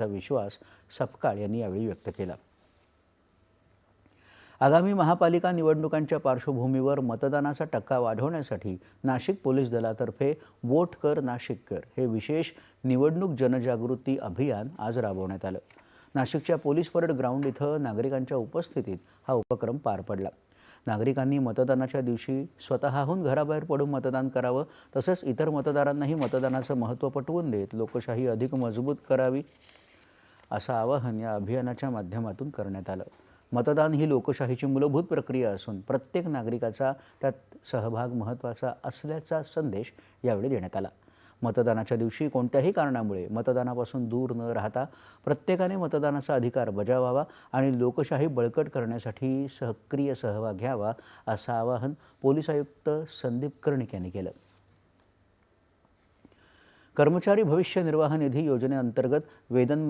विश्वास सपकाळ यांनी यावेळी व्यक्त केला। आगामी महापालिका निवडणुकांच्या पार्श्वभूमीवर मतदानाचा टक्का वाढवण्यासाठी नाशिक पोलीस दलातर्फे वोट कर नाशिक कर हे विशेष निवडणूक जनजागृती अभियान आज राबवण्यात आलं। नाशिकच्या पोलीस परेड ग्राउंड इथं नागरिकांच्या उपस्थितीत हा उपक्रम पार पडला। नागरिकांनी मतदानाच्या दिवशी स्वतःहून घराबाहेर पडून मतदान करावं, तसंच इतर मतदारांनाही मतदानाचं महत्त्व पटवून देत लोकशाही अधिक मजबूत करावी असं आवाहन या अभियानाच्या माध्यमातून करण्यात आलं। मतदान ही लोकशाहीची मूलभूत प्रक्रिया असून प्रत्येक नागरिकाचा त्यात सहभाग महत्त्वाचा असल्याचा संदेश यावेळी देण्यात आला। मतदानाच्या दिवशी कोणत्याही कारणामुळे मतदानापासून दूर न राहता प्रत्येकाने मतदानाचा अधिकार बजावावा आणि लोकशाही बळकट करण्यासाठी सक्रिय सहभाग घ्यावा असं आवाहन पोलीस आयुक्त संदीप कर्णिक यांनी केलं। कर्मचारी भविष्य निर्वाह निधी योजनेअंतर्गत वेतन